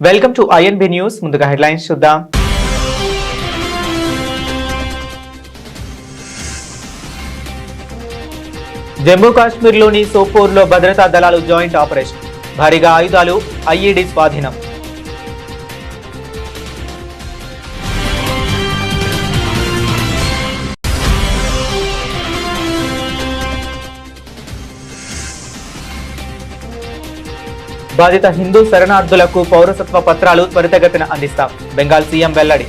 Welcome to INB news. ముందుగా headlines చూద్దాం. జమ్మూ కాశ్మీర్లోని సోపోర్లో భద్రతా దళాలు జాయింట్ ఆపరేషన్, భారీగా ఆయుధాలు, ఐఈడీ స్వాధీనం. బాధిత హిందూ శరణార్థులకు పౌరసత్వ పత్రాలు త్వరితగతిన అందిస్తాం, బెంగాల్ సీఎం వెల్లడి.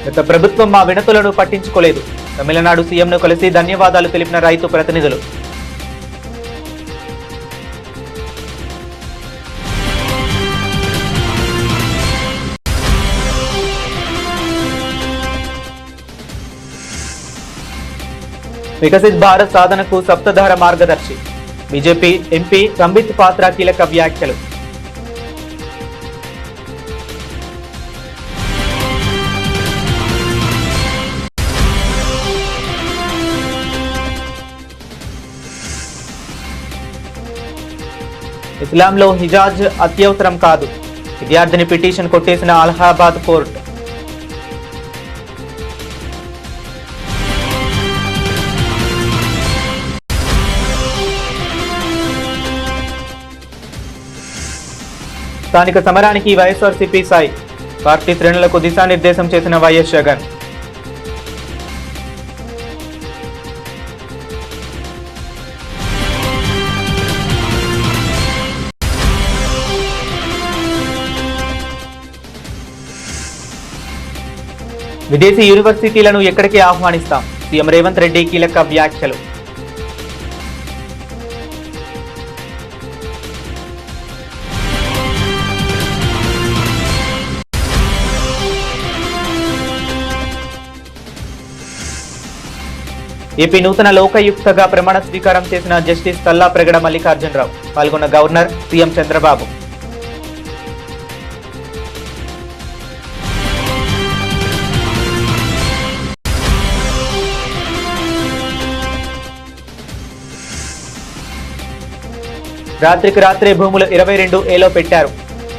గత ప్రభుత్వం మా వినతులను పట్టించుకోలేదు, తమిళనాడు సీఎంను కలిసి ధన్యవాదాలు తెలిపిన రైతు ప్రతినిధులు. వికసిత్ భారత్ సాధనకు సప్తధార మార్గదర్శి, బీజేపీ ఎంపీ సంబిత్ పాత్ర కీలక వ్యాఖ్యలు. ఇస్లాంలో హిజాజ్ అత్యవసరం కాదు, విద్యార్థిని పిటిషన్ కొట్టేసిన అలహాబాద్ కోర్టు. స్థానిక సమరానికి వైఎస్ఆర్సీపీ సాయి, పార్టీ శ్రేణులకు దిశానిర్దేశం చేసిన వైఎస్ జగన్. విదేశీ యూనివర్సిటీలను ఎక్కడికి ఆహ్వానిస్తాం, సీఎం రేవంత్ రెడ్డి కీలక వ్యాఖ్యలు. ఏపీ నూతన లోకాయుక్తగా ప్రమాణ స్వీకారం చేసిన జస్టిస్ తల్లాప్రగడ మల్లికార్జునరావు, పాల్గొన్న గవర్నర్, సీఎం చంద్రబాబు. రాత్రికి రాత్రే భూములు 22A పెట్టారు,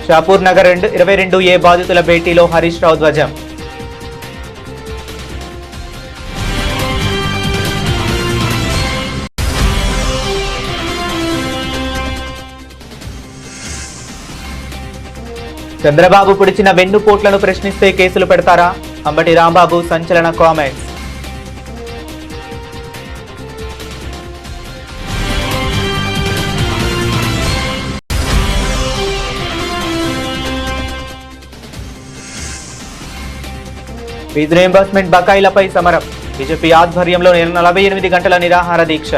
షాపూర్ నగర్ 22A బాధితుల భేటీలో హరీష్ రావు ధ్వజం. చంద్రబాబు పొడిచిన వెన్నుపోట్లను ప్రశ్నిస్తే కేసులు పెడతారా, అంబటి రాంబాబు సంచలన కామెంట్స్. ఫీజు రీయింబర్స్మెంట్ బకాయిలపై సమరం, బీజేపీ ఆధ్వర్యంలో 48 గంటల నిరాహార దీక్ష.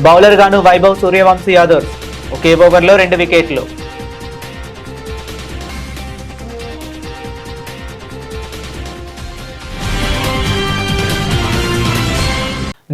బౌలర్ గాను వైభవ్ సూర్యవంశీ ఆదర్శ్, ఒకే ఓవర్లో 2 వికెట్లు.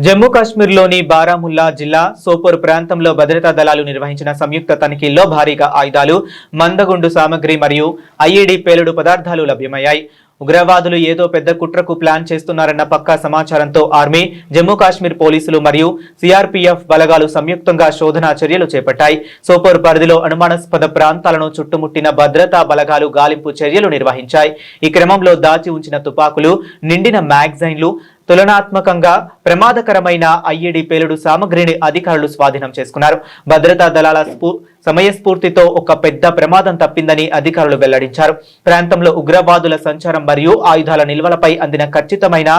జమ్మూ కాశ్మీర్లోని బారాముల్లా జిల్లా సోపోర్ ప్రాంతంలో భద్రతా దళాలు నిర్వహించిన సంయుక్త తనిఖీల్లో భారీగా ఆయుధాలు, మందగుండు సామగ్రి మరియు ఐఈడీ పేలుడు పదార్థాలు లభ్యమయ్యాయి. ఉగ్రవాదులు ఏదో పెద్ద కుట్రకు ప్లాన్ చేస్తున్నారన్న పక్కా సమాచారంతో ఆర్మీ, జమ్మూ కాశ్మీర్ పోలీసులు మరియు సిఆర్పీఎఫ్ బలగాలు సంయుక్తంగా శోధనా చర్యలు చేపట్టాయి. సోపోర్ పరిధిలో అనుమానాస్పద ప్రాంతాలను చుట్టుముట్టిన భద్రతా బలగాలు గాలింపు చర్యలు నిర్వహించాయి. ఈ క్రమంలో దాచి ఉంచిన తుపాకులు, నిండిన మ్యాగజైన్లు, తులనాత్మకంగా ప్రమాదకరమైన ఐఈడీ పేలుడు సామగ్రిని అధికారులు స్వాధీనం చేసుకున్నారు. భద్రతా దళాల సమయస్ఫూర్తితో ఒక పెద్ద ప్రమాదం తప్పిందని అధికారులు వెల్లడించారు. ప్రాంతంలో ఉగ్రవాదుల సంచారం మరియు ఆయుధాల నిల్వలపై అందిన ఖచ్చితమైన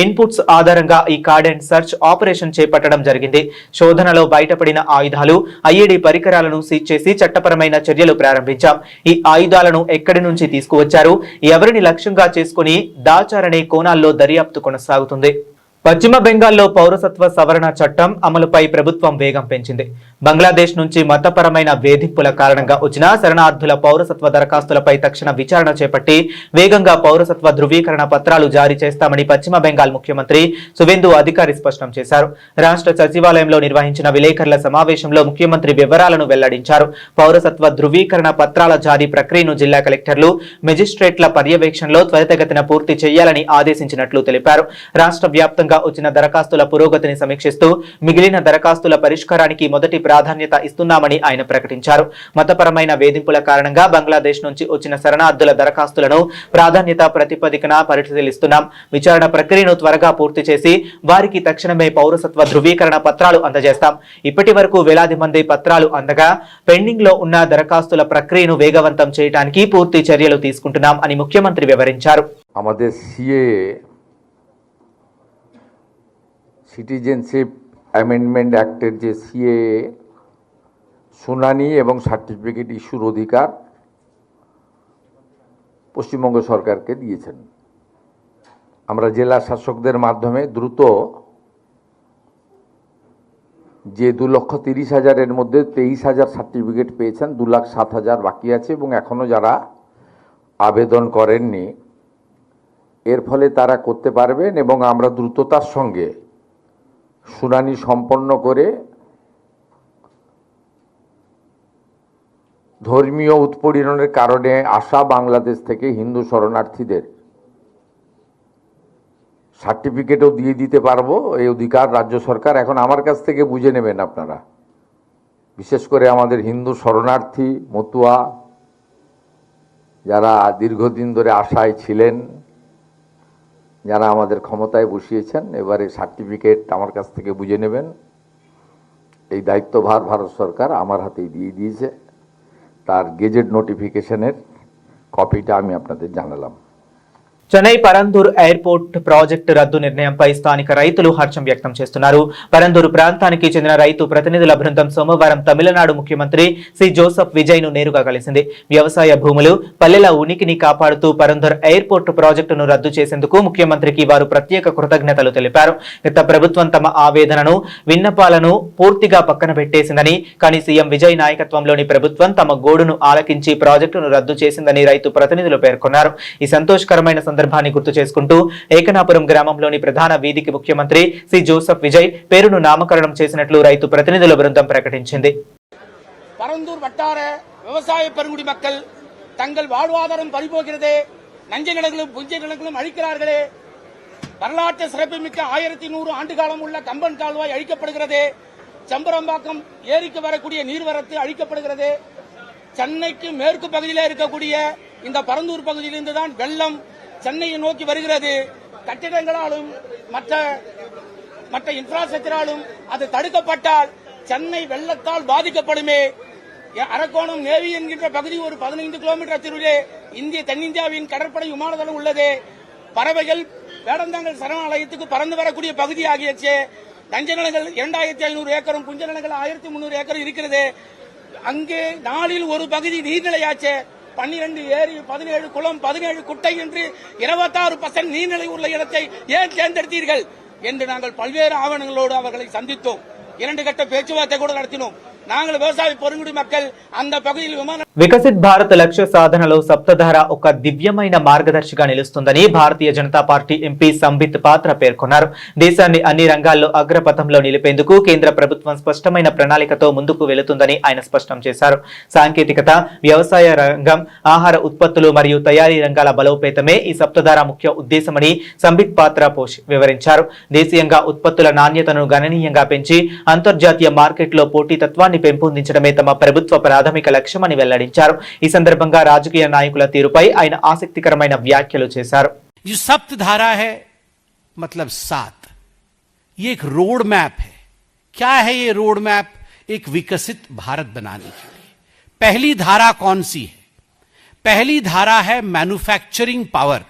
ఇన్పుట్స్ ఆధారంగా ఈ కార్డెన్ సర్చ్ ఆపరేషన్ చేపట్టడం జరిగింది. శోధనలో బయటపడిన ఆయుధాలు, ఐఈడీ పరికరాలను సీజ్ చేసి చట్టపరమైన చర్యలు ప్రారంభించాం. ఈ ఆయుధాలను ఎక్కడి నుంచి తీసుకువచ్చారు, ఎవరిని లక్ష్యంగా చేసుకుని దాచారనే కోణాల్లో దర్యాప్తు కొనసాగుతుంది. పశ్చిమ బెంగాల్లో పౌరసత్వ సవరణ చట్టం అమలుపై ప్రభుత్వం వేగం పెంచింది. బంగ్లాదేశ్ నుంచి మతపరమైన వేధింపుల కారణంగా వచ్చిన శరణార్థుల పౌరసత్వ దరఖాస్తులపై తక్షణ విచారణ చేపట్టి వేగంగా పౌరసత్వ ధృవీకరణ పత్రాలు జారీ చేస్తామని పశ్చిమ బెంగాల్ ముఖ్యమంత్రి సువేందు అధికారి స్పష్టం చేశారు. రాష్ట్ర సచివాలయంలో నిర్వహించిన విలేకరుల సమావేశంలో ముఖ్యమంత్రి వివరాలను వెల్లడించారు. పౌరసత్వ ధృవీకరణ పత్రాల జారీ ప్రక్రియను జిల్లా కలెక్టర్లు, మెజిస్ట్రేట్ల పర్యవేక్షణలో త్వరితగతిన పూర్తి చేయాలని ఆదేశించినట్లు తెలిపారు. రాష్ట్ర వ్యాప్తంగా వచ్చిన దరఖాస్తుల పురోగతిని సమీక్షిస్తూ మిగిలిన దరఖాస్తుల పరిష్కారానికి మొదటి ప్రాధాన్యత ఇస్తున్నామని ఆయన ప్రకటించారు. మతపరమైన వేధింపుల కారణంగా బంగ్లాదేశ్ నుంచి వచ్చిన శరణార్థుల దరఖాస్తులను ప్రాధాన్యత ప్రాతిపదికన పరిశీలిస్తున్నాం. విచారణ ప్రక్రియను త్వరగా పూర్తి చేసి వారికి తక్షణమే పౌరసత్వ ధృవీకరణ పత్రాలు అందజేస్తాం. ఇప్పటి వరకు వేలాది మంది పత్రాలు అందగా పెండింగ్ లో ఉన్న దరఖాస్తుల ప్రక్రియను వేగవంతం చేయడానికి పూర్తి చర్యలు తీసుకుంటున్నాం అని ముఖ్యమంత్రి వివరించారు. সিটিজেনশিপ অ্যামেন্ডমেন্ট অ্যাক্টের যে সিএ শুনানি এবং সার্টিফিকেট ইস্যুর অধিকার পশ্চিমবঙ্গ সরকারকে দিয়েছেন। আমরা জেলা শাসকদের মাধ্যমে দ্রুত যে 2,30,000-এর মধ্যে 23,000 সার্টিফিকেট পেয়েছেন, 2,07,000 বাকি আছে এবং এখনও যারা আবেদন করেননি এর ফলে তারা করতে পারবেন এবং আমরা দ্রুততার সঙ্গে শুনানি সম্পন্ন করে ধর্মীয় উৎপীড়নের কারণে আসা বাংলাদেশ থেকে হিন্দু শরণার্থীদের সার্টিফিকেটও দিয়ে দিতে পারবো। এই অধিকার রাজ্য সরকার এখন আমার কাছ থেকে বুঝে নেবেন আপনারা। বিশেষ করে আমাদের হিন্দু শরণার্থী মতুয়া যারা দীর্ঘদিন ধরে আশায় ছিলেন, যারা আমাদের ক্ষমতায় বসিয়েছেন, এবারে সার্টিফিকেট আমার কাছ থেকে বুঝে নেবেন। এই দায়িত্বভার ভারত সরকার আমার হাতেই দিয়ে দিয়েছে। তার গেজেট নোটিফিকেশনের কপিটা আমি আপনাদের জানালাম। చెన్నై పరందూర్ ఎయిర్పోర్ట్ ప్రాజెక్టు రద్దు నిర్ణయంపై స్థానిక రైతులు హర్షం వ్యక్తం చేస్తున్నారు. పరందూరు ప్రాంతానికి చెందిన రైతు ప్రతినిధుల బృందం సోమవారం తమిళనాడు ముఖ్యమంత్రి సి జోసెఫ్ విజయ్ ను నేరుగా కలిసింది. వ్యవసాయ భూములు, పల్లెల ఉనికిని కాపాడుతూ పరందూర్ ఎయిర్పోర్ట్ ప్రాజెక్టును రద్దు చేసేందుకు ముఖ్యమంత్రికి వారు ప్రత్యేక కృతజ్ఞతలు తెలిపారు. గత ప్రభుత్వం తమ ఆవేదనను, విన్నపాలను పూర్తిగా పక్కన పెట్టేసిందని, కానీ సీఎం విజయ్ నాయకత్వంలోని ప్రభుత్వం తమ గోడును ఆలకించి ప్రాజెక్టును రద్దు చేసిందని రైతు ప్రతినిధులు పేర్కొన్నారు. ఈ సంతోషకరమైన సందర్భాన్ని గుర్తు చేసుకుంటూ ఏకనాపురం గ్రామంలోని ప్రధాన వీధికి ముఖ్యమంత్రి సి జోసెఫ్ విజయ్ పేరును నామకరణం చేసినట్లు రైతు ప్రతినిధుల బృందం ప్రకటించింది. பரந்தூர் வட்டார விவசாய பெருங்குடி மக்கள் தங்கள் வாழ்வாதாரம் பறிபோகிறது, நஞ்சை நிலங்களும் புஞ்சை நிலங்களும் அழிக்கிறார்களே, வரலாற்று சிறப்புமிக்க 1100 ஆண்டு காலம் உள்ள கம்பன் கால்வாய் அழிக்கப்படுகிறது, சம்பரம்பாக்கம் ஏரிக்கு வரக்கூடிய நீர்வரத்து அழிக்கப்படுகிறது, சென்னைக்கு மேற்கு பகுதியில் இருக்கக்கூடிய இந்த பரந்தூர் பகுதியிலிருந்து தான் வெள்ளம் சென்னையை நோக்கி வருகிறது. கட்டிடங்களாலும் மற்ற இன்ஃப்ராஸ்ட்ரக்சராலும் அது தடுக்கப்பட்டால் சென்னை வெள்ளத்தால் பாதிக்கப்படுமே. அரக்கோணம் நேவி என்கின்ற பகுதி ஒரு 15 கிலோமீட்டர் தூரத்திலே தென்னிந்தியாவின் கடற்படை விமானதளம் உள்ளது. பறவைகள் வேடந்தாங்கல் சரணாலயத்துக்கு பறந்து வரக்கூடிய பகுதி ஆகியச்சு. நஞ்ச நிலங்கள் 2500 ஏக்கரும், புஞ்ச நிலங்கள் 1300 ஏக்கரும் இருக்கிறது. அங்கே நாளில் ஒரு பகுதி நீர்நிலையாச்சு. 12 ஏரி, 17 குளம், 17 குட்டை என்று 26% நீர்நிலை உள்ள இடத்தை ஏன் தேர்ந்தெடுத்தீர்கள் என்று நாங்கள் பல்வேறு ஆவணங்களோடு அவர்களை சந்தித்தோம். 2 கட்ட பேச்சுவார்த்தை கூட நடத்தினோம். நாங்கள் விவசாய பெருங்குடி மக்கள் அந்த பகுதியில் விமான వికసిత్ భారత్ లక్ష్య సాధనలో సప్తధార ఒక దివ్యమైన మార్గదర్శిగా నిలుస్తుందని భారతీయ జనతా పార్టీ ఎంపీ సంబిత్ పాత్ర పేర్కొన్నారు. దేశాన్ని అన్ని రంగాల్లో అగ్రపథంలో నిలిపేందుకు కేంద్ర ప్రభుత్వం స్పష్టమైన ప్రణాళికతో ముందుకు వెళుతుందని ఆయన స్పష్టం చేశారు. సాంకేతికత, వ్యవసాయ రంగం, ఆహార ఉత్పత్తులు మరియు తయారీ రంగాల బలోపేతమే ఈ సప్తధార ముఖ్య ఉద్దేశమని సంబిత్ పాత్ర వివరించారు. దేశీయంగా ఉత్పత్తుల నాణ్యతను గణనీయంగా పెంచి అంతర్జాతీయ మార్కెట్లో పోటీతత్వాన్ని పెంపొందించడమే తమ ప్రభుత్వ ప్రాథమిక లక్ష్యమని వెల్లడించారు. ఈ సందర్భంగా రాజకీయ నాయకుల తీరుపై ఆయన ఆసక్తికరమైన వ్యాఖ్యలు చేశారు. जो सप्त धारा है मतलब 7, ये एक रोड मैप है। क्या है ये रोड मैप? एक विकसित भारत बनाने के लिए। पहली धारा कौन सी है? पहली धारा है मैन्युफैक्चरिंग पावर।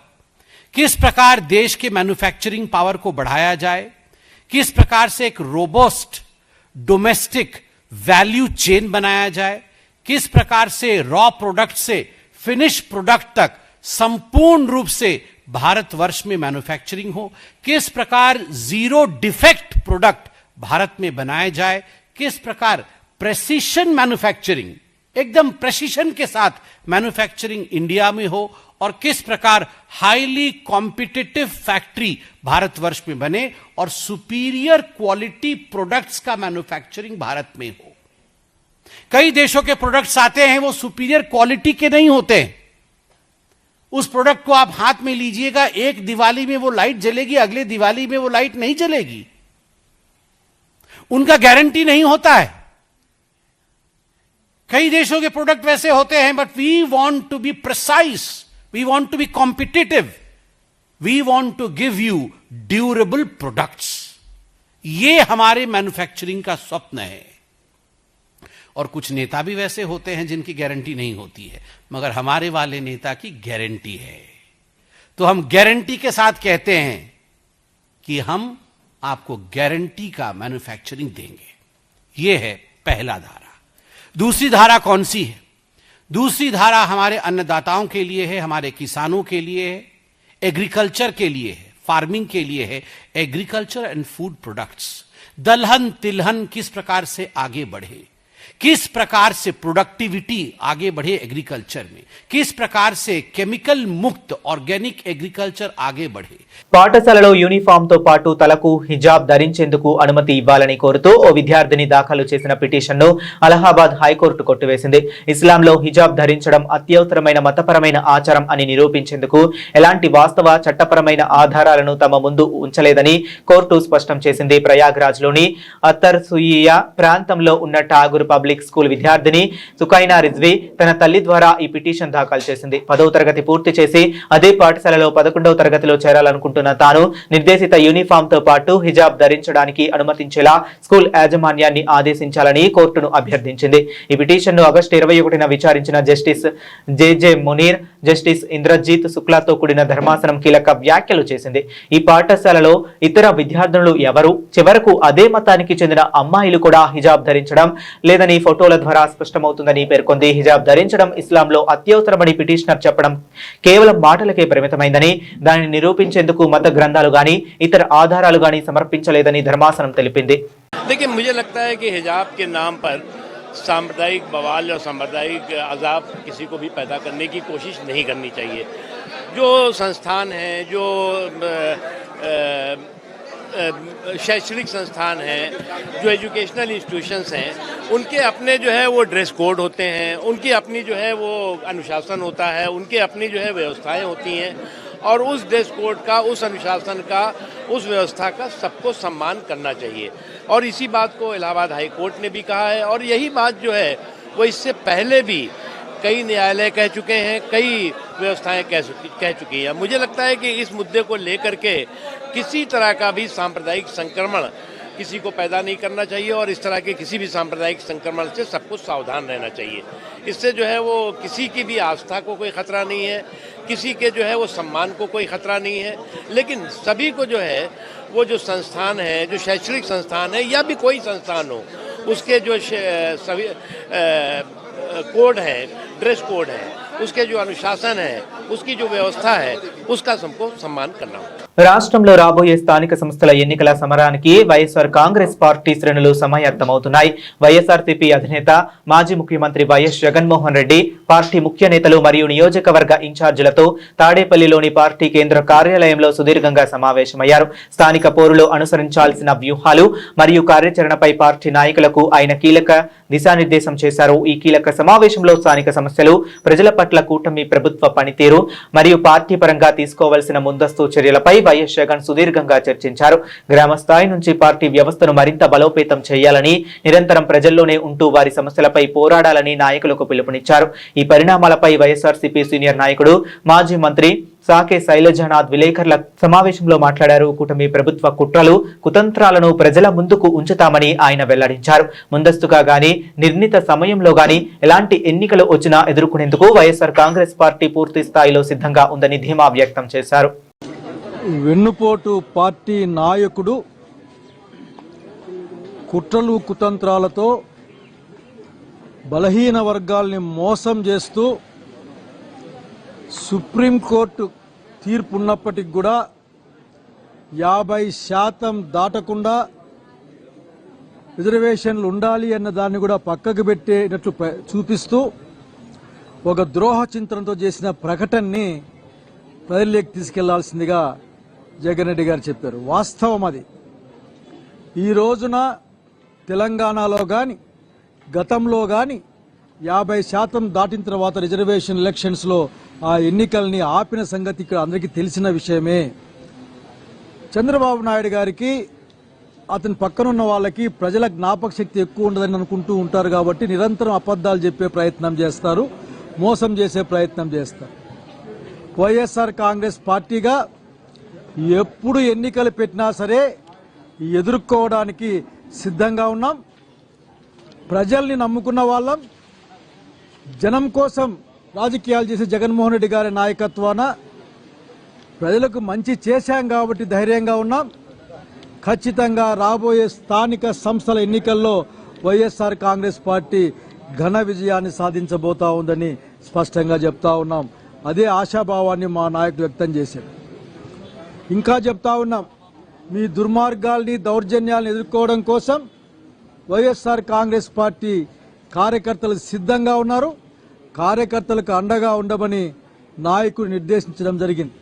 किस प्रकार देश के मैन्युफैक्चरिंग पावर को बढ़ाया जाए, किस प्रकार से एक रोबस्ट डोमेस्टिक वैल्यू चेन बनाया जाए, किस प्रकार से रॉ प्रोडक्ट से फिनिश प्रोडक्ट तक संपूर्ण रूप से भारतवर्ष में मैन्युफैक्चरिंग हो, किस प्रकार जीरो डिफेक्ट प्रोडक्ट भारत में बनाए जाए, किस प्रकार प्रेसिशन मैन्युफैक्चरिंग, एकदम प्रेसिशन के साथ मैन्युफैक्चरिंग इंडिया में हो, और किस प्रकार हाईली कॉम्पिटिटिव फैक्ट्री भारतवर्ष में बने और सुपीरियर क्वालिटी प्रोडक्ट्स का मैन्युफैक्चरिंग भारत में हो। कई देशों के प्रोडक्ट्स आते हैं, वो सुपीरियर क्वालिटी के नहीं होते। उस प्रोडक्ट को आप हाथ में लीजिएगा, एक दिवाली में वो लाइट जलेगी, अगले दिवाली में वो लाइट नहीं जलेगी, उनका गारंटी नहीं होता है। कई देशों के प्रोडक्ट वैसे होते हैं, but we want to be precise, we want to be competitive, we want to give you durable products. ये हमारे मैन्युफैक्चरिंग का स्वप्न है। और कुछ नेता भी वैसे होते हैं जिनकी गारंटी नहीं होती है, मगर हमारे वाले नेता की गारंटी है। तो हम गारंटी के साथ कहते हैं कि हम आपको गारंटी का मैन्युफैक्चरिंग देंगे। यह है पहला धारा। दूसरी धारा कौन सी है? दूसरी धारा हमारे अन्नदाताओं के लिए है, हमारे किसानों के लिए है, एग्रीकल्चर के लिए है, फार्मिंग के लिए है। एग्रीकल्चर एंड फूड प्रोडक्ट्स, दलहन तिलहन किस प्रकार से आगे बढ़े, किस प्रकार से प्रोडक्टिविटी आगे बढ़े एग्रीकल्चर में, किस प्रकार से केमिकल मुक्त ऑर्गेनिक एग्रीकल्चर आगे बढ़े। పాఠశాలలో యూనిఫామ్ తో పాటు తలకు హిజాబ్ ధరించేందుకు అనుమతి ఇవ్వాలని కోరుతూ ఓ విద్యార్థిని దాఖలు చేసిన పిటిషన్ను అలహాబాద్ హైకోర్టు కొట్టివేసింది. ఇస్లాంలో హిజాబ్ ధరించడం అత్యవసరమైన మతపరమైన ఆచారం అని నిరూపించేందుకు ఎలాంటి వాస్తవ చట్టపరమైన ఆధారాలను తమ ముందు ఉంచలేదని కోర్టు స్పష్టం చేసింది. ప్రయాగ్రాజ్లోని అత్తర్సుయియా ప్రాంతంలో ఉన్న ఠాగూర్ పబ్లిక్ స్కూల్ విద్యార్థిని సుకైనా రిజ్వీ తన తల్లి ద్వారా ఈ పిటిషన్ దాఖలు చేసింది. 10వ తరగతి పూర్తి చేసి అదే పాఠశాలలో 11వ తరగతిలో చేరాలనుకుంటున్న తాను నిర్దేశిత యూనిఫామ్ తో పాటు హిజాబ్ ధరించడానికి అనుమతించేలా స్కూల్ యాజమాన్యాన్ని ఆదేశించాలని కోర్టును అభ్యర్థించింది. ఈ పిటిషన్ను ఆగస్టు 21న విచారించిన జస్టిస్ జేజే మునీర్, జస్టిస్ ఇంద్రజిత్ శుక్లాతో కూడిన ధర్మాసనం కీలక వ్యాఖ్యలు చేసింది. ఈ పాఠశాలలో ఇతర విద్యార్థులు ఎవరు, చివరకు అదే మతానికి చెందిన అమ్మాయిలు కూడా హిజాబ్ ధరించడం లేదని ఫోటోల ద్వారా స్పష్టమవుతుందని పేర్కొంది. హిజాబ్ ధరించడం ఇస్లాంలో అత్యవసరమని పిటిషనర్ చెప్పడం కేవలం మాటలకే పరిమితమైందని, దానిని నిరూపించేందుకు మత గ్రంథాలు గాని ఇతర ఆధారాలు గాని సమర్పించలేదని ధర్మాసనం తెలిపింది. लेकिन मुझे लगता है कि हिजाब के नाम पर सांप्रदायिक बवाल और सांप्रदायिक अजाब किसी को भी पैदा करने की कोशिश नहीं करनी चाहिए। जो संस्थान हैं, जो शैक्षणिक संस्थान हैं, जो एजुकेशनल इंस्टीट्यूशंस हैं, उनके अपने जो है वो ड्रेस कोड होते हैं, उनकी अपनी जो है वो अनुशासन होता है, उनके अपनी जो है व्यवस्थाएं होती हैं, और उस ड्रेस कोड का, उस अनुशासन का, उस व्यवस्था का सबको सम्मान करना चाहिए। और इसी बात को इलाहाबाद हाई कोर्ट ने भी कहा है, और यही बात जो है वो इससे पहले भी कई न्यायालय कह चुके हैं, कई व्यवस्थाएं कह चुकी हैं। मुझे लगता है कि इस मुद्दे को लेकर के किसी तरह का भी सांप्रदायिक संक्रमण किसी को पैदा नहीं करना चाहिए, और इस तरह के किसी भी सांप्रदायिक संक्रमण से सबको सावधान रहना चाहिए। इससे जो है वो किसी की भी आस्था को कोई खतरा नहीं है, किसी के जो है वो सम्मान को कोई खतरा नहीं है, लेकिन सभी को जो है वो जो संस्थान है, जो शैक्षणिक संस्थान है या भी कोई संस्थान हो, उसके जो सभी कोड है, ड्रेस कोड है, उसके जो अनुशासन है, उसकी जो व्यवस्था है, उसका सबको सम्मान करना होगा। రాష్ట్రంలో రాబోయే స్థానిక సంస్థల ఎన్నికల సమరానికి వైఎస్ఆర్ కాంగ్రెస్ పార్టీ శ్రేణులు సమాయత్తమవుతున్నాయి. వైఎస్ఆర్సీపీ అధినేత మాజీ ముఖ్యమంత్రి వైఎస్ జగన్మోహన్ రెడ్డి పార్టీ ముఖ్య నేతలు మరియు నియోజకవర్గ ఇన్ఛార్జీలతో తాడేపల్లిలోని పార్టీ కేంద్ర కార్యాలయంలో సుదీర్ఘంగా సమావేశమయ్యారు. స్థానిక పోరులో అనుసరించాల్సిన వ్యూహాలు మరియు కార్యాచరణపై పార్టీ నాయకులకు ఆయన కీలక దిశానిర్దేశం చేశారు. ఈ కీలక సమావేశంలో స్థానిక సమస్యలు, ప్రజల పట్ల కూటమి ప్రభుత్వ పనితీరు మరియు పార్టీ పరంగా తీసుకోవాల్సిన ముందస్తు చర్యలపై వైఎస్ జగన్ సుదీర్ఘంగా చర్చించారు. గ్రామ స్థాయి నుంచి పార్టీ వ్యవస్థను మరింత బలోపేతం చేయాలని, నిరంతరం ప్రజల్లోనే ఉంటూ వారి సమస్యలపై పోరాడాలని నాయకులకు పిలుపునిచ్చారు. ఈ పరిణామాలపై వైఎస్ఆర్సీపీ సీనియర్ నాయకుడు మాజీ మంత్రి సాకే శైలజనాథ్ విలేకరుల సమావేశంలో మాట్లాడారు. కూటమి ప్రభుత్వ కుట్రలు, కుతంత్రాలను ప్రజల ముందుకు ఉంచుతామని ఆయన వెల్లడించారు. ముందస్తుగా గాని, నిర్ణీత సమయంలో గాని ఎలాంటి ఎన్నికలు వచ్చినా ఎదుర్కొనేందుకు వైఎస్ఆర్ కాంగ్రెస్ పార్టీ పూర్తి స్థాయిలో సిద్ధంగా ఉందని ధీమా వ్యక్తం చేశారు. వెన్నుపోటు పార్టీ నాయకుడు కుట్రలు కుతంత్రాలతో బలహీన వర్గాల్ని మోసం చేస్తూ సుప్రీంకోర్టు తీర్పు ఉన్నప్పటికి కూడా 50% దాటకుండా రిజర్వేషన్లు ఉండాలి అన్న దాన్ని కూడా పక్కకు పెట్టేటట్లు చూపిస్తూ ఒక ద్రోహ చింతనతో చేసిన ప్రకటనని ప్రజల్లోకి తీసుకెళ్లాల్సిందిగా జగన్ రెడ్డి గారు చెప్పారు. వాస్తవం అది. ఈ రోజున తెలంగాణలో కానీ గతంలో కానీ 50% దాటిన తర్వాత రిజర్వేషన్ ఎలక్షన్స్లో ఆ ఎన్నికల్ని ఆపిన సంగతి ఇక్కడ అందరికీ తెలిసిన విషయమే. చంద్రబాబు నాయుడు గారికి అతని పక్కనున్న వాళ్ళకి ప్రజల జ్ఞాపక శక్తి ఎక్కువ ఉండదని అనుకుంటూ ఉంటారు కాబట్టి నిరంతరం అబద్ధాలు చెప్పే ప్రయత్నం చేస్తారు, మోసం చేసే ప్రయత్నం చేస్తారు. వైఎస్ఆర్ కాంగ్రెస్ పార్టీగా ఎప్పుడు ఎన్నికలు పెట్టినా సరే ఎదుర్కోవడానికి సిద్ధంగా ఉన్నాం. ప్రజల్ని నమ్ముకున్న వాళ్ళం. జనం కోసం రాజకీయాలు చేసే జగన్మోహన్ రెడ్డి గారి నాయకత్వాన ప్రజలకు మంచి చేశాం కాబట్టి ధైర్యంగా ఉన్నాం. ఖచ్చితంగా రాబోయే స్థానిక సంస్థల ఎన్నికల్లో వైఎస్ఆర్ కాంగ్రెస్ పార్టీ ఘన విజయాన్ని సాధించబోతా ఉందని స్పష్టంగా చెప్తా ఉన్నాం. అదే ఆశాభావాన్ని మా నాయకులు వ్యక్తం చేశారు. ఇంకా చెప్తా ఉన్నాం, మీ దుర్మార్గాల్ని దౌర్జన్యాలను ఎదుర్కోవడం కోసం వైఎస్ఆర్ కాంగ్రెస్ పార్టీ కార్యకర్తలు సిద్ధంగా ఉన్నారు. కార్యకర్తలకు అండగా ఉండమని నాయకుడు నిర్దేశించడం జరిగింది.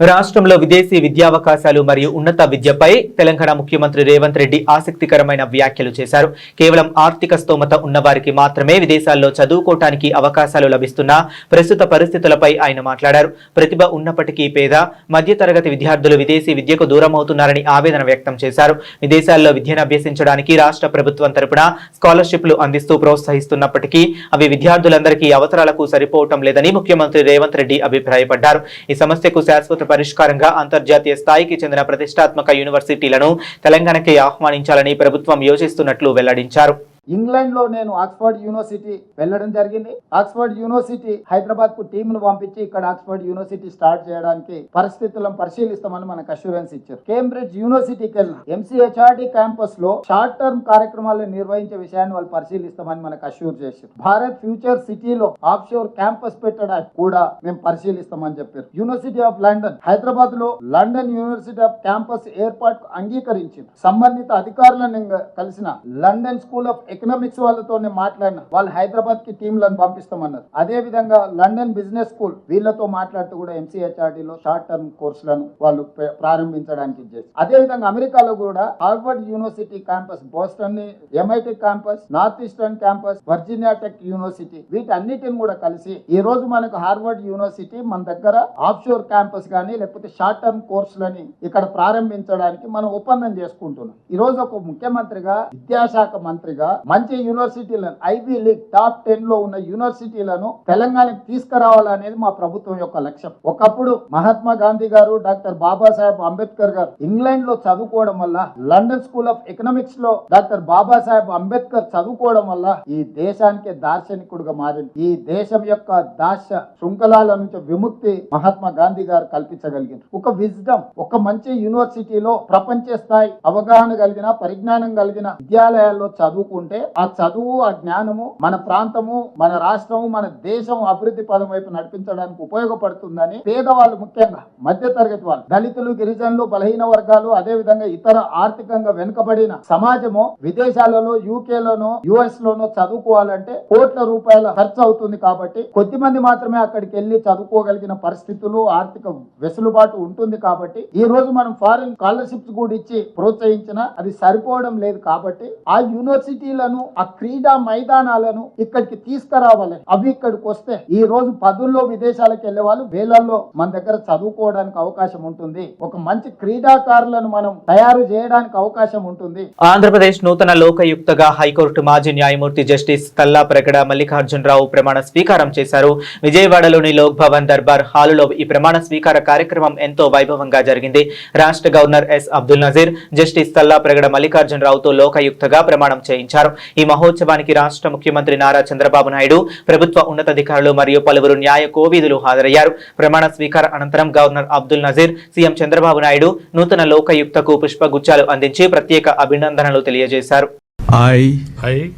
రాష్ట్రంలో విదేశీ విద్యావకాశాలు మరియు ఉన్నత విద్యపై తెలంగాణ ముఖ్యమంత్రి రేవంత్ రెడ్డి ఆసక్తికరమైన వ్యాఖ్యలు చేశారు. కేవలం ఆర్థిక స్తోమత ఉన్నవారికి మాత్రమే విదేశాల్లో చదువుకోవటానికి అవకాశాలు లభిస్తున్న ప్రస్తుత పరిస్థితులపై ఆయన మాట్లాడారు. ప్రతిభ ఉన్నప్పటికీ పేద మధ్యతరగతి విద్యార్థులు విదేశీ విద్యకు దూరమవుతున్నారని ఆవేదన వ్యక్తం చేశారు. విదేశాల్లో విద్యను అభ్యసించడానికి రాష్ట్ర ప్రభుత్వం తరపున స్కాలర్షిప్లు అందిస్తూ ప్రోత్సహిస్తున్నప్పటికీ అవి విద్యార్థులందరికీ అవసరాలకు సరిపోవటం లేదని ముఖ్యమంత్రి రేవంత్ రెడ్డి అభిప్రాయపడ్డారు. ఈ సమస్యకు శాశ్వత పరిష్కారంగా అంతర్జాతీయ స్థాయికి చెందిన ప్రతిష్టాత్మక యూనివర్సిటీలను తెలంగాణకి ఆహ్వానించాలని ప్రభుత్వం యోచిస్తున్నట్లు వెల్లడించారు. ఇంగ్లాండ్ లో నేను ఆక్స్ఫర్డ్ యూనివర్సిటీ వెళ్ళడం జరిగింది. ఆక్స్ఫర్డ్ యూనివర్సిటీ హైదరాబాద్ కు టీమ్ ను పంపించి ఇక్కడ ఆక్స్ఫర్డ్ యూనివర్సిటీ స్టార్ట్ చేయడానికి పరిస్థితులను పరిశీలిస్తామని మనకు అష్యూరెన్స్ ఇచ్చారు. కేంబ్రిడ్జ్ యూనివర్సిటీకి వెళ్ళిన ఎంసీహెచ్ఆర్డి క్యాంపస్ లో షార్ట్ టర్మ్ కార్యక్రమాలను నిర్వహించే విషయాన్ని వాళ్ళు పరిశీలిస్తామని మనకు అష్యూర్ చేశారు. భారత్ ఫ్యూచర్ సిటీలో ఆఫ్ షోర్ క్యాంపస్ పెట్టడానికి కూడా మేము పరిశీలిస్తామని చెప్పారు. యూనివర్సిటీ ఆఫ్ లండన్ హైదరాబాద్ లో లండన్ యూనివర్సిటీ ఆఫ్ క్యాంపస్ ఏర్పాటు అంగీకరించింది. సంబంధిత అధికారులను కలిసిన లండన్ స్కూల్ ఆఫ్ ఎకనామిక్స్ వాళ్ళతోనే మాట్లాడిన వాళ్ళు హైదరాబాద్ కి టీంలను పంపిస్తామన్నారు. అదే విధంగా లండన్ బిజినెస్ స్కూల్ వీళ్ళతో మాట్లాడుతూ కూడా ఎంసీహెచ్ఆర్డి లో షార్ట్ టర్మ్ కోర్సులను వాళ్ళు ప్రారంభించడానికి చేశారు. అదే విధంగా అమెరికాలో కూడా Harvard university campus, Boston MIT campus, north eastern campus, Virginia tech university వీటన్నిటిని కూడా కలిసి ఈ రోజు మనకు హార్వర్డ్ యూనివర్సిటీ మన దగ్గర ఆఫ్ షోర్ క్యాంపస్ గానీ లేకపోతే షార్ట్ టర్మ్ కోర్సులని ఇక్కడ ప్రారంభించడానికి మనం ఒప్పందం చేసుకుంటున్నాం. ఈ రోజు ఒక ముఖ్యమంత్రిగా, విద్యాశాఖ మంత్రిగా మంచి యూనివర్సిటీలను, ఐవీ లీగ్ టాప్ 10 లో ఉన్న యూనివర్సిటీలను తెలంగాణకి తీసుకురావాలనేది మా ప్రభుత్వం యొక్క లక్ష్యం. ఒకప్పుడు మహాత్మా గాంధీ గారు, డాక్టర్ బాబాసాహెబ్ అంబేద్కర్ గారు ఇంగ్లాండ్ లో చదువుకోవడం వల్ల, లండన్ స్కూల్ ఆఫ్ ఎకనామిక్స్ లో డాక్టర్ బాబాసాహెబ్ అంబేద్కర్ చదువుకోవడం వల్ల ఈ దేశానికి దార్శనికుడుగా మారింది. ఈ దేశం యొక్క దాస్య శృంఖలాల నుంచి విముక్తి మహాత్మా గాంధీ గారు కల్పించగలిగింది. ఒక విజ్డమ్, ఒక మంచి యూనివర్సిటీలో ప్రపంచ స్థాయి అవగాహన కలిగిన, పరిజ్ఞానం కలిగిన విద్యాలయాల్లో చదువుకుంటే ఆ చదువు, ఆ జ్ఞానము మన ప్రాంతము, మన రాష్ట్రము, మన దేశం అభివృద్ధి పదం వైపు నడిపించడానికి ఉపయోగపడుతుందని పేదవాళ్ళు, ముఖ్యంగా మధ్య తరగతి వాళ్ళు, దళితులు, గిరిజనులు, బలహీన వర్గాలు, అదే విధంగా ఇతర ఆర్థికంగా వెనుకబడిన సమాజము విదేశాలలో, యూకేలోనో యుఎస్ లోనో చదువుకోవాలంటే కోట్ల రూపాయల ఖర్చు అవుతుంది. కాబట్టి కొద్దిమంది మాత్రమే అక్కడికి వెళ్లి చదువుకోగలిగిన పరిస్థితులు, ఆర్థిక వెసులుబాటు ఉంటుంది. కాబట్టి ఈ రోజు మనం ఫారిన్ స్కాలర్షిప్స్ కూడా ఇచ్చి ప్రోత్సహించినా అది సరిపోవడం లేదు. కాబట్టి ఆ యూనివర్సిటీలను, ఆ క్రీడా మైదానాలను ఇక్కడికి తీసుకురావాలి. అవి ఇక్కడికి వస్తే ఈ రోజు పదుల్లో విదేశాలకు వెళ్లే వాళ్ళు వేలల్లో మన దగ్గర చదువుకోవడానికి అవకాశం ఉంటుంది. ఒక మంచి క్రీడాకారులను మనం తయారు చేయడానికి అవకాశం ఉంటుంది. ఆంధ్రప్రదేశ్ నూతన లోకాయుక్తగా హైకోర్టు మాజీ న్యాయమూర్తి జస్టిస్ తల్లాప్రగడ మల్లికార్జునరావు ప్రమాణ స్వీకారం చేశారు. విజయవాడలోని లోక్ భవన్ దర్బార్ హాలులో ఈ ప్రమాణ స్వీకార కార్యక్రమం ఎంతో వైభవంగా జరిగింది. రాష్ట్ర governor S Abdul Nazeer justice Tallapragada మల్లికార్జునరావుతో లోకాయుక్తగా ప్రమాణం చేయించారు. ఈ మహోత్సవానికి రాష్ట్ర ముఖ్యమంత్రి నారా చంద్రబాబు నాయుడు, ప్రభుత్వ ఉన్నతాధికారులు మరియు పలువురు న్యాయ కోవిదులు హాజరయ్యారు. ప్రమాణ స్వీకార అనంతరం గవర్నర్ అబ్దుల్ నజీర్, సీఎం చంద్రబాబు నాయుడు నూతన లోకాయుక్తకు పుష్పగుచ్చాలు అందించి ప్రత్యేక అభినందనలు తెలియజేశారు. I,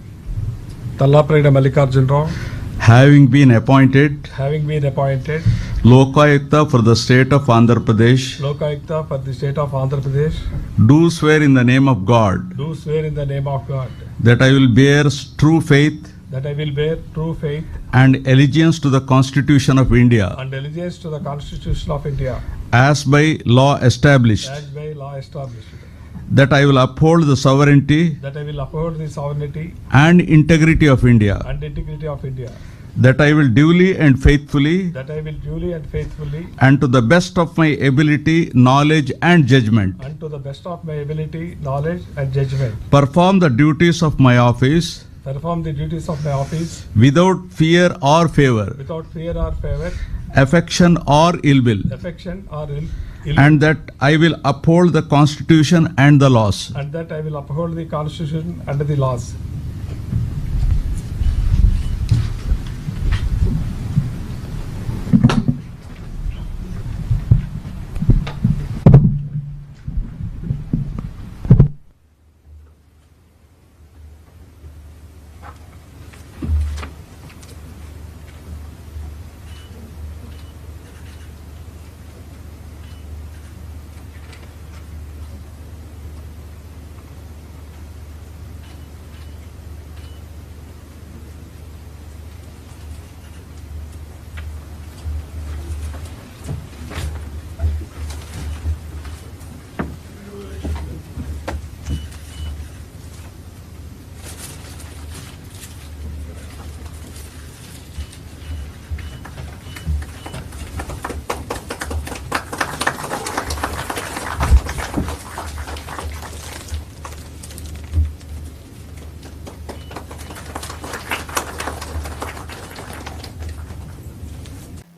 Tallapregada Mallikarjunarao, having been appointed Lokayukta for the state of Andhra Pradesh, Lokayukta for the state of Andhra Pradesh, do swear in the name of God do swear in the name of God that I will bear true faith that I will bear true faith and allegiance to the Constitution of India and allegiance to the Constitution of India as by law established, as by law established, that I will uphold the sovereignty that I will uphold the sovereignty and integrity of India, and integrity of India, that I will duly and faithfully that I will duly and faithfully and to the best of my ability, knowledge and judgment and to the best of my ability, knowledge and judgment perform the duties of my office perform the duties of my office without fear or favor, without fear or favor, affection or ill will, affection or ill and that I will uphold the Constitution and the laws. and that I will uphold the Constitution and the laws.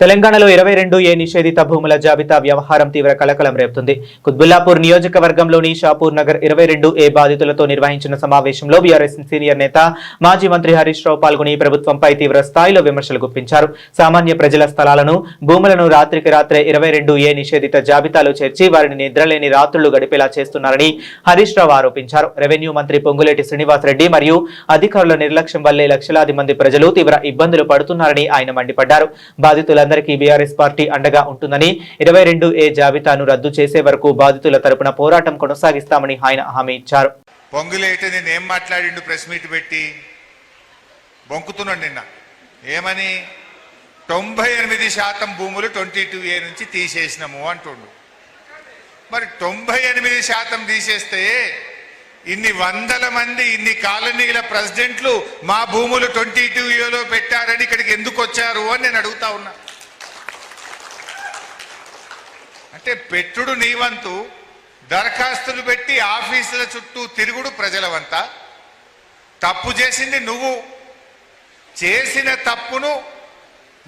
తెలంగాణలో 22A నిషేధిత భూముల జాబితా వ్యవహారం తీవ్ర కలకలం రేపుతుంది. కుత్బుల్లాపూర్ నియోజకవర్గంలోని Shahpur Nagar 22A బాధితులతో నిర్వహించిన సమావేశంలో బీఆర్ఎస్ సీనియర్ నేత మాజీ మంత్రి హరీష్ రావు పాల్గొని ప్రభుత్వంపై తీవ్ర స్థాయిలో విమర్శలు గుప్పించారు. సామాన్య ప్రజల స్థలాలను, భూములను రాత్రికి రాత్రే 22A నిషేధిత జాబితాలో చేర్చి వారిని నిద్రలేని రాత్రులు గడిపేలా చేస్తున్నారని హరీష్ రావు ఆరోపించారు. రెవెన్యూ మంత్రి పొంగులేటి శ్రీనివాసరెడ్డి మరియు అధికారుల నిర్లక్ష్యం వల్లే లక్షలాది మంది ప్రజలు తీవ్ర ఇబ్బందులు పడుతున్నారని ఆయన మండిపడ్డారు. బాధితులందరికీ బీఆర్ఎస్ పార్టీ అండగా ఉంటుందని, 22A జాబితాను రద్దు చేసే వరకు బాధితుల తరపున పోరాటం కొనసాగిస్తామని ఆయన హామీ ఇచ్చారు. పొంగులేటి నేను ఏం మాట్లాడిండు ప్రెస్ మీట్ పెట్టి బొంకుతున్నాడు నిన్న. ఏమని 98% భూములు 22A నుంచి తీసేసినాము అంటుండు. మరి 98% తీసేస్తే ఇన్ని వందల మంది, ఇన్ని కాలనీల ప్రెసిడెంట్లు మా భూములు 22Aలో పెట్టారని ఇక్కడికి ఎందుకు వచ్చారు అని నేను అడుగుతా ఉన్నా. అంటే పెట్టుడు నీవంతు, దరఖాస్తులు పెట్టి ఆఫీసుల చుట్టూ తిరుగుడు ప్రజల వంత. తప్పు చేసింది నువ్వు, చేసిన తప్పును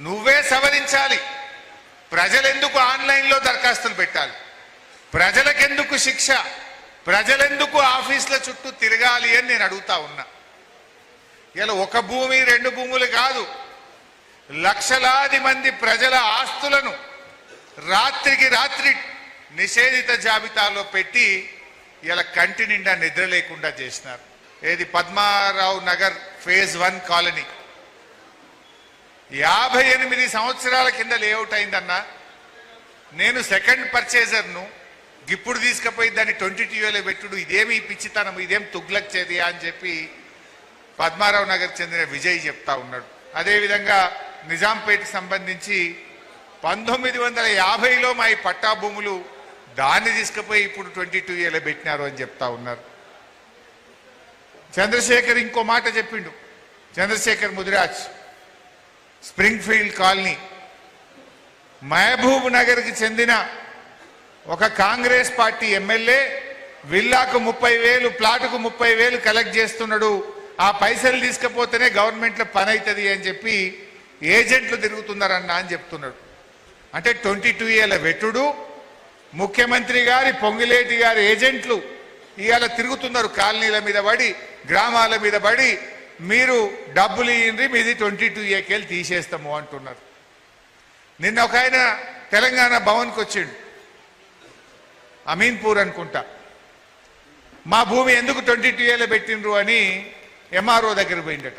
నువ్వే సవరించాలి. ప్రజలెందుకు ఆన్లైన్లో దరఖాస్తులు పెట్టాలి? ప్రజలకెందుకు శిక్ష? ప్రజలెందుకు ఆఫీసుల చుట్టూ తిరగాలి అని నేను అడుగుతా ఉన్నా. ఇలా ఒక భూమి, 2 భూములు కాదు, లక్షలాది మంది ప్రజల ఆస్తులను రాత్రికి రాత్రి నిషేధిత జాబితాలో పెట్టి ఇలా కంటి నిండా నిద్ర లేకుండా చేసినారు. ఏది పద్మారావు నగర్ ఫేజ్ 1 కాలనీ 58 సంవత్సరాల కింద లేఅవుట్ అయిందన్నా. నేను సెకండ్ పర్చేజర్ను. ఇప్పుడు తీసుకుపోయి దాన్ని 22Aలో పెట్టుడు ఇదేమి పిచ్చితనం, ఇదేం తుగ్లక్ చర్య అని చెప్పి పద్మారావు నగర్ చెందిన విజయ్ చెప్తా ఉన్నాడు. అదేవిధంగా నిజాంపేటకి సంబంధించి 1950లో మా ఈ పట్టా భూములు దాన్ని తీసుకుపోయి ఇప్పుడు 22Aలో పెట్టినారు అని చెప్తా ఉన్నారు. చంద్రశేఖర్ ఇంకో మాట చెప్పిండు. Chandrashekar Mudiraj Springfield colony మహబూబ్ నగర్కి చెందిన ఒక కాంగ్రెస్ పార్టీ ఎమ్మెల్యే విల్లాకు 30,000, ప్లాటుకు 30,000 కలెక్ట్ చేస్తున్నాడు. ఆ పైసలు తీసుకపోతేనే గవర్నమెంట్లో పని అవుతుంది అని చెప్పి ఏజెంట్లు తిరుగుతున్నారన్న అని చెప్తున్నాడు. అంటే 22Aల వెట్టుడు, ముఖ్యమంత్రి గారి పొంగులేటి గారి ఏజెంట్లు ఇవాళ తిరుగుతున్నారు. కాలనీల మీద పడి, గ్రామాల మీద పడి, మీరు డబ్బులు ఇయ్యండి, మీది 22Aకి తీసేస్తాము అంటున్నారు. నిన్న ఒక ఆయన తెలంగాణ భవన్కి వచ్చిండు, అమీన్పూర్ అనుకుంటా. మా భూమి ఎందుకు 22Aలో పెట్టిండ్రు అని ఎంఆర్ఓ దగ్గర పోయిందట.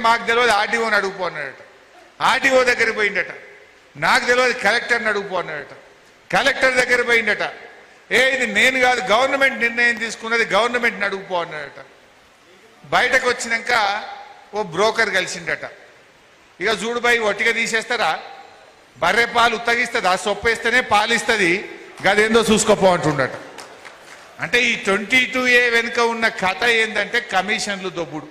మాకు తెలియదు ఆర్టీఓని అడుగుపో అన్నాడట. ఆర్టీఓ దగ్గర పోయిండట. నాకు తెలియదు కలెక్టర్ని అడుగుపో అన్నాడట. కలెక్టర్ దగ్గర పోయిండట. ఇది నేను కాదు గవర్నమెంట్ నిర్ణయం తీసుకున్నది, గవర్నమెంట్ని అడుగుపో అన్నాడట. బయటకు వచ్చినాక ఓ బ్రోకర్ కలిసిండట. ఇక చూడుబాయి ఒట్టిగా తీసేస్తారా, బర్రె పాలు ఉత్తగిస్తుందా, సొప్పేస్తేనే పాలు ఇస్తుంది, గదేందో చూసుకోపో అంటుండట. అంటే ఈ 22A వెనుక ఉన్న కథ ఏంటంటే కమిషన్లు దొబ్బుడు.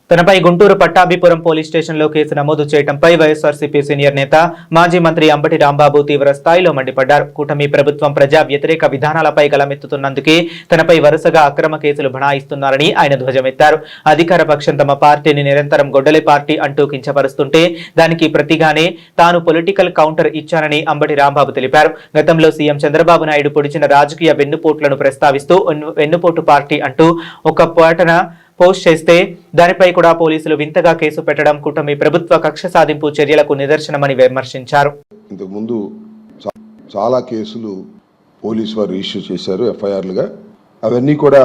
తనపై గుంటూరు పట్టాభిపురం పోలీస్ స్టేషన్లో కేసు నమోదు చేయడంపై వైఎస్ఆర్సీపీ సీనియర్ నేత మాజీ మంత్రి అంబటి రాంబాబు తీవ్ర స్థాయిలో మండిపడ్డారు. కూటమి ప్రభుత్వం ప్రజా వ్యతిరేక విధానాలపై గలమెత్తుతున్నందుకే తనపై వరుసగా అక్రమ కేసులు బనాయిస్తున్నారని ఆయన ధ్వజమెత్తారు. అధికార పక్షం తమ పార్టీని నిరంతరం గొడ్డలి పార్టీ అంటూ కించపరుస్తుంటే దానికి ప్రతిగానే తాను పొలిటికల్ కౌంటర్ ఇచ్చానని అంబటి రాంబాబు తెలిపారు. గతంలో సీఎం చంద్రబాబు నాయుడు పొడిచిన రాజకీయ వెన్నుపోట్లను ప్రస్తావిస్తూ వెన్నుపోటు పార్టీ అంటూ ఒక పాటన పోస్ట్ చేస్తే దానిపై కూడా పోలీసులు వింతగా కేసు పెట్టడం కూటమి ప్రభుత్వ కక్ష సాధింపు చర్యలకు నిదర్శనమని విమర్శించారు. ఇంతకుముందు చాలా కేసులు పోలీసు వారు రిజిస్టర్ చేశారు ఎఫ్ఐఆర్లుగా. అవన్నీ కూడా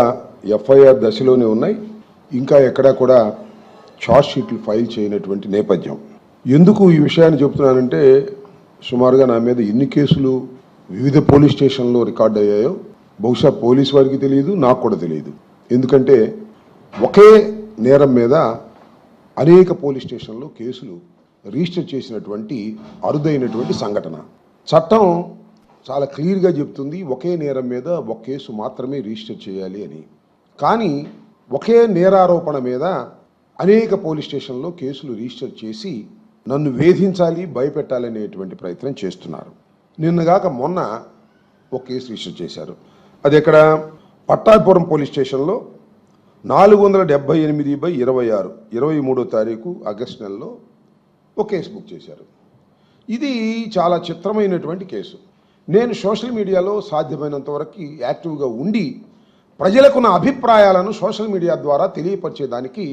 ఎఫ్ఐఆర్ దశలోనే ఉన్నాయి. ఇంకా ఎక్కడా కూడా ఛార్జ్ షీట్లు ఫైల్ చేయనటువంటి నేపథ్యం. ఎందుకు ఈ విషయాన్ని చెబుతున్నానంటే సుమారుగా నా మీద ఎన్ని కేసులు వివిధ పోలీస్ స్టేషన్లో రికార్డ్ అయ్యాయో బహుశా పోలీసు వారికి తెలియదు, నాకు కూడా తెలియదు. ఎందుకంటే ఒకే నేరం మీద అనేక పోలీస్ స్టేషన్లో కేసులు రిజిస్టర్ చేసినటువంటి అరుదైనటువంటి సంఘటన. చట్టం చాలా క్లియర్గా చెప్తుంది ఒకే నేరం మీద ఒక కేసు మాత్రమే రిజిస్టర్ చేయాలి అని. కానీ ఒకే నేరారోపణ మీద అనేక పోలీస్ స్టేషన్లో కేసులు రిజిస్టర్ చేసి నన్ను వేధించాలి, భయపెట్టాలనేటువంటి ప్రయత్నం చేస్తున్నారు. నిన్నగాక మొన్న ఒక కేసు రిజిస్టర్ చేశారు. అది ఎక్కడ? పట్టాభిపురం పోలీస్ స్టేషన్లో 478/26 23వ తారీఖు ఆగస్టు నెలలో ఒక కేసు బుక్ చేశారు. ఇది చాలా చిత్రమైనటువంటి కేసు. నేను సోషల్ మీడియాలో సాధ్యమైనంత వరకు యాక్టివ్గా ఉండి ప్రజలకు నా అభిప్రాయాలను సోషల్ మీడియా ద్వారా తెలియపరిచేదానికి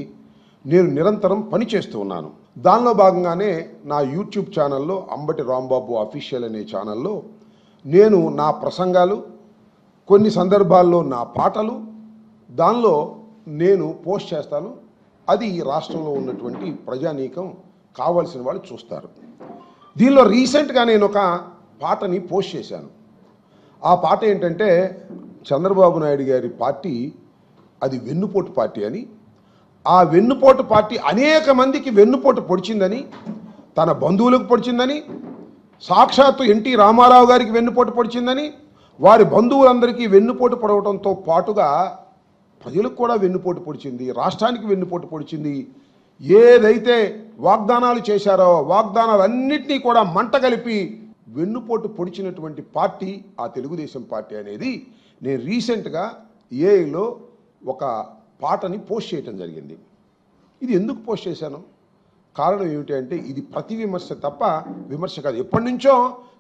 నేను నిరంతరం పనిచేస్తూ ఉన్నాను. దానిలో భాగంగానే నా యూట్యూబ్ ఛానల్లో అంబటి రాంబాబు అఫీషియల్ అనే ఛానల్లో నేను నా ప్రసంగాలు, కొన్ని సందర్భాల్లో నా పాటలు దానిలో నేను పోస్ట్ చేస్తాను. అది రాష్ట్రంలో ఉన్నటువంటి ప్రజానీకం కావాల్సిన వాళ్ళు చూస్తారు. దీనిలో రీసెంట్గా నేను ఒక పాటని పోస్ట్ చేశాను. ఆ పాట ఏంటంటే చంద్రబాబు నాయుడు గారి పార్టీ అది వెన్నుపోటు పార్టీ అని, ఆ వెన్నుపోటు పార్టీ అనేక మందికి వెన్నుపోటు పొడిచిందని, తన బంధువులకు పొడిచిందని, సాక్షాత్తు ఎన్టీ రామారావు గారికి వెన్నుపోటు పొడిచిందని, వారి బంధువులందరికీ వెన్నుపోటు పొడవడంతో పాటుగా ప్రజలకు కూడా వెన్నుపోటు పొడిచింది, రాష్ట్రానికి వెన్నుపోటు పొడిచింది. ఏదైతే వాగ్దానాలు చేశారో వాగ్దానాలన్నింటినీ కూడా మంట కలిపి వెన్నుపోటు పొడిచినటువంటి పార్టీ ఆ తెలుగుదేశం పార్టీ అనేది నేను రీసెంట్గా ఏఐలో ఒక పాటని పోస్ట్ చేయటం జరిగింది. ఇది ఎందుకు పోస్ట్ చేశాను? కారణం ఏమిటి అంటే ఇది ప్రతి విమర్శ తప్ప విమర్శ కాదు. ఎప్పటి నుంచో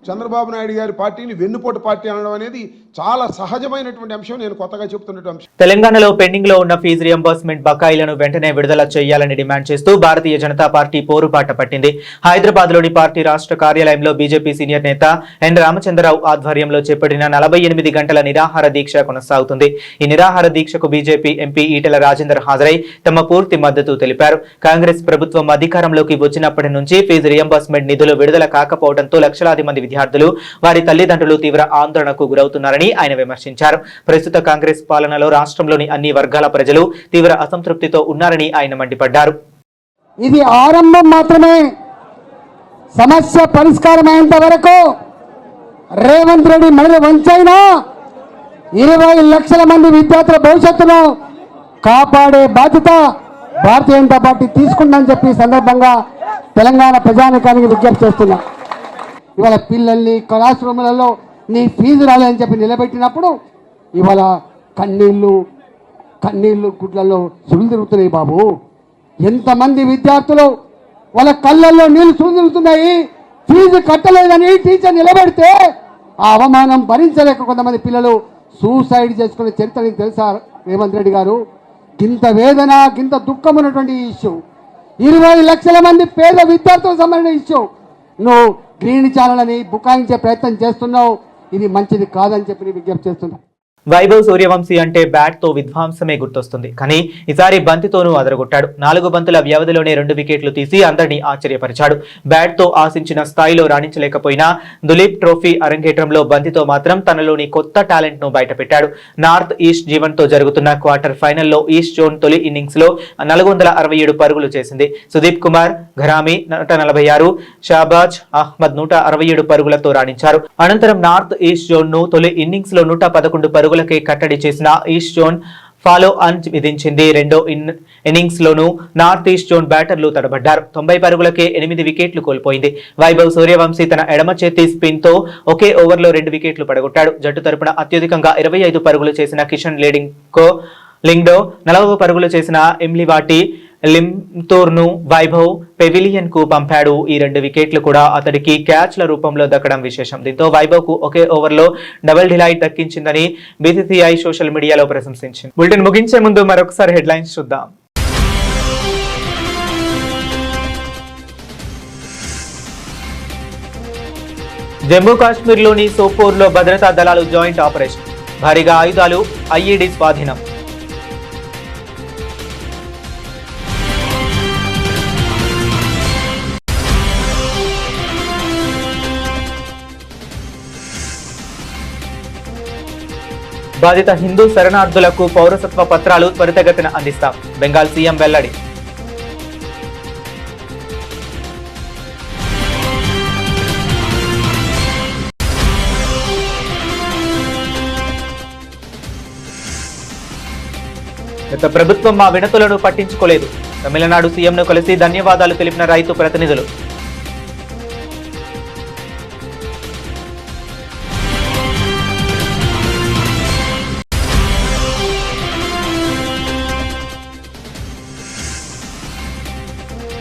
చంద్రబాబు నాయుడు గారి పార్టీని వెన్నుపోటు పార్టీ అనడం అనేది చాలా సహజమైనటువంటి అంశం. నేను కొత్తగా చెప్తున్నటువంటి అంశం. తెలంగాణలో పెండింగ్ లో ఉన్న ఫీజు రియంబర్స్మెంట్ బకాయిలను వెంటనే విడుదల చేయాలని డిమాండ్ చేస్తూ భారతీయ జనతా పార్టీ పోరుబాట పట్టింది. హైదరాబాద్ లోని పార్టీ రాష్ట్ర కార్యాలయంలో బీజేపీ సీనియర్ నేత ఎన్ రామచంద్రరావు ఆధ్వర్యంలో చేపట్టిన 48 గంటల నిరాహార దీక్ష కొనసాగుతుంది. ఈ నిరాహార దీక్షకు బీజేపీ ఎంపీ ఈటెల రాజేందర్ హాజరై తమ పూర్తి మద్దతు తెలిపారు. కాంగ్రెస్ ప్రభుత్వం అధికారంలోకి వచ్చినప్పటి నుంచి ఫీజు రియంబర్స్మెంట్ నిధులు విడుదల కాకపోవడంతో లక్షలాది మంది విద్యార్థులు, వారి తల్లిదండ్రులు తీవ్ర ఆందోళనకు గురవుతున్నారని ఆయన విమర్శించారు. ప్రస్తుత కాంగ్రెస్ పాలనలో రాష్ట్రంలోని అన్ని వర్గాల ప్రజలు తీవ్ర అసంతృప్తితో ఉన్నారని ఆయన మండిపడ్డారు. ఇది ఆరంభం మాత్రమే. సమస్య పరిష్కారమయ్యేంత వరకు రేవంత్ రెడ్డి మెడలు వంచైనా 20 లక్షల మంది విద్యార్థుల భవిష్యత్తును కాపాడే బాధ్యత భారతీయ జనతా పార్టీ తీసుకుందని చెప్పి సందర్భంగా తెలంగాణ ప్రజానికానికి విజ్ఞప్తి చేస్తున్నా. ఇవాళ పిల్లల్ని క్లాస్ రూములలో నీ ఫీజు రాలేదని చెప్పి నిలబెట్టినప్పుడు ఇవాళ కన్నీళ్ళు గుడ్లలో సుడులు తిరుగుతున్నాయి. బాబు, ఎంతమంది విద్యార్థులు వాళ్ళ కళ్ళల్లో నీళ్లు సుడులు తిరుగుతున్నాయి. ఫీజు కట్టలేదని టీచర్ నిలబెడితే ఆ అవమానం భరించలేక కొంతమంది పిల్లలు సూసైడ్ చేసుకునే చరిత్ర నీకు తెలుసా రేవంత్ రెడ్డి గారు? గింత వేదన, గింత దుఃఖం ఉన్నటువంటి ఇష్యూ, 20 లక్షల మంది పేద విద్యార్థులకు సంబంధించిన ఇష్యూ నువ్వు గ్రీన్ ఛానల్ అని బుకాయించే ప్రయత్నం చేస్తున్నావు. ఇది మంచిది కాదని చెప్పి విజ్ఞప్తి చేస్తున్నా. వైభవ్ సూర్యవంశీ అంటే బ్యాట్ తో విధ్వంసమే గుర్తొస్తుంది, కానీ ఈసారి బంతితోనూ అదరగొట్టాడు. 4 బంతుల వ్యవధిలోనే 2 వికెట్లు తీసి అందరినీ ఆశ్చర్యపరిచాడు. బ్యాట్ తో ఆశించిన స్థాయిలో రాణించలేకపోయినా దులీప్ ట్రోఫీ అరంగేట్రంలో బంతితో మాత్రం తనలోని కొత్త టాలెంట్ ను బయటపెట్టాడు. నార్త్ ఈస్ట్ జీవన్ తో జరుగుతున్న క్వార్టర్ ఫైనల్లో ఈస్ట్ జోన్ తొలి ఇన్నింగ్స్ లో 467 పరుగులు చేసింది. సుదీప్ కుమార్ ఘరామి 146, షాబాజ్ అహ్మద్ 167 పరుగులతో రాణించారు. అనంతరం నార్త్ ఈస్ట్ జోన్ ను తొలి ఇన్నింగ్స్ లో 111 పరుగులకే కట్టడి చేసిన ఈస్ట్ జోన్ ఫాలో ఆన్ విధించింది. రెండో ఇన్నింగ్స్ లోనూ నార్త్ ఈస్ట్ జోన్ బ్యాటర్లు తడబడ్డారు. 90 పరుగులకే 8 వికెట్లు కోల్పోయింది. వైభవ్ సూర్యవంశీ తన ఎడమ చేతి స్పిన్ తో ఒకే ఓవర్లో 2 వికెట్లు పడగొట్టాడు. జట్టు తరపున అత్యధికంగా 25 పరుగులు చేసిన కిషన్ లింగ్డో 40 పరుగులు చేసిన ఇమ్లివాటి లింతూర్ను వైభవ్ పెవిలియన్ కు పంపాడు. ఈ 2 వికెట్లు కూడా అతడికి క్యాచ్ల రూపంలో దక్కడం విశేషం. దీంతో వైభవ్ కు ఒకే ఓవర్లో డబుల్ డిలైట్ దక్కించిందని బీసీసీఐ సోషల్ మీడియాలో ప్రశంసించింది. బులెటిన్ ముగించే ముందు మరొకసారి హెడ్లైన్స్ చూద్దాం. జమ్మూ కాశ్మీర్లోని సోపోర్లో భద్రతా దళాలు జాయింట్ ఆపరేషన్, భారీగా ఆయుధాలు, ఐఈడీ స్వాధీనం. బాధిత హిందూ శరణార్థులకు పౌరసత్వ పత్రాలు త్వరితగతిన అందిస్తాం, బెంగాల్ సీఎం వెల్లడి. గత ప్రభుత్వం మా వినతులను పట్టించుకోలేదు, తమిళనాడు సీఎంను కలిసి ధన్యవాదాలు తెలిపిన రైతు ప్రతినిధులు.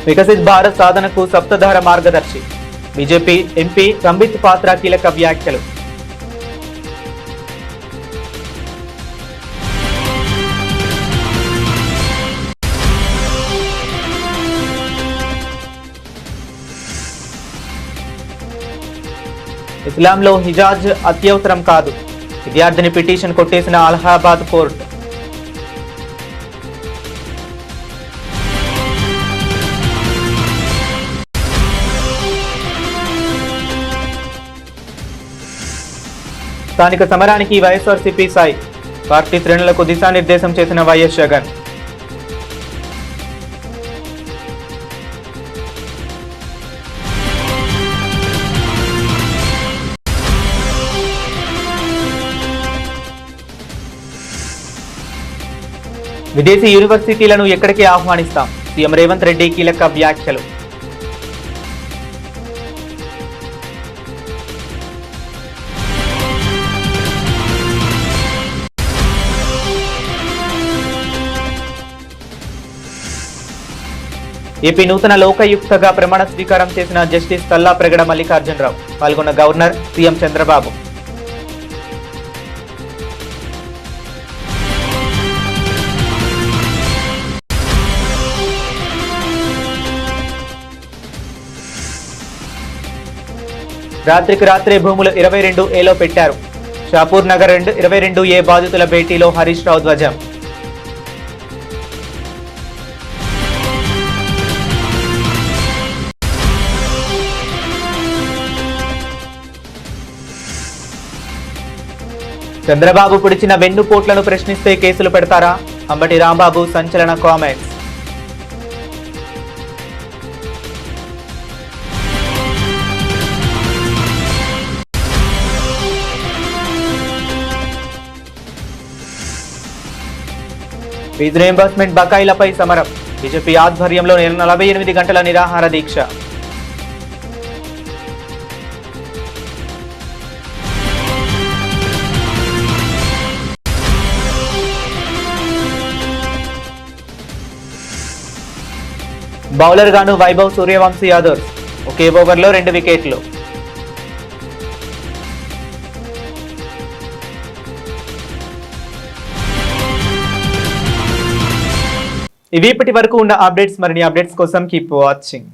వికసిత్ భారత్ సాధనకు సప్తధార మార్గదర్శి, బీజేపీ ఎంపీ సంబిత్ పాత్ర కీలక వ్యాఖ్యలు. ఇస్లాంలో హిజాజ్ అత్యవసరం కాదు, విద్యార్థిని పిటిషన్ కొట్టేసిన అలహాబాద్ కోర్టు. స్థానిక సమరానికి వైఎస్ఆర్సీపీ సాయి, పార్టీ శ్రేణులకు దిశానిర్దేశం చేసిన వైఎస్ జగన్. విదేశీ యూనివర్సిటీలను ఎక్కడికి ఆహ్వానిస్తాం, సీఎం రేవంత్ రెడ్డి కీలక వ్యాఖ్యలు. ఏపీ నూతన లోకాయుక్తగా ప్రమాణ స్వీకారం చేసిన జస్టిస్ తల్లాప్రగడ మల్లికార్జునరావు, పాల్గొన్న గవర్నర్, సీఎం చంద్రబాబు. రాత్రికి రాత్రే భూములు 22A పెట్టారు, షాపూర్ నగర్ 22A బాధితుల భేటీలో హరీష్ రావు ధ్వజం. చంద్రబాబు పొడిచిన వెన్నుపోట్లను ప్రశ్నిస్తే కేసులు పెడతారా, అంబటి రాంబాబు సంచలన కామెంట్స్. ఫీజు రీయింబర్స్మెంట్ బకాయిలపై సమరం, బీజేపీ ఆధ్వర్యంలో 48 గంటల నిరాహార దీక్ష. బౌలర్ గాను వైభవ్ సూర్యవంశీ యాదవ్, ఒకే ఓవర్లో 2 వికెట్లు. ఇవి ఇప్పటి వరకు ఉన్న అప్డేట్స్. మరిన్ని అప్డేట్స్ కోసం కీప్ వాచింగ్.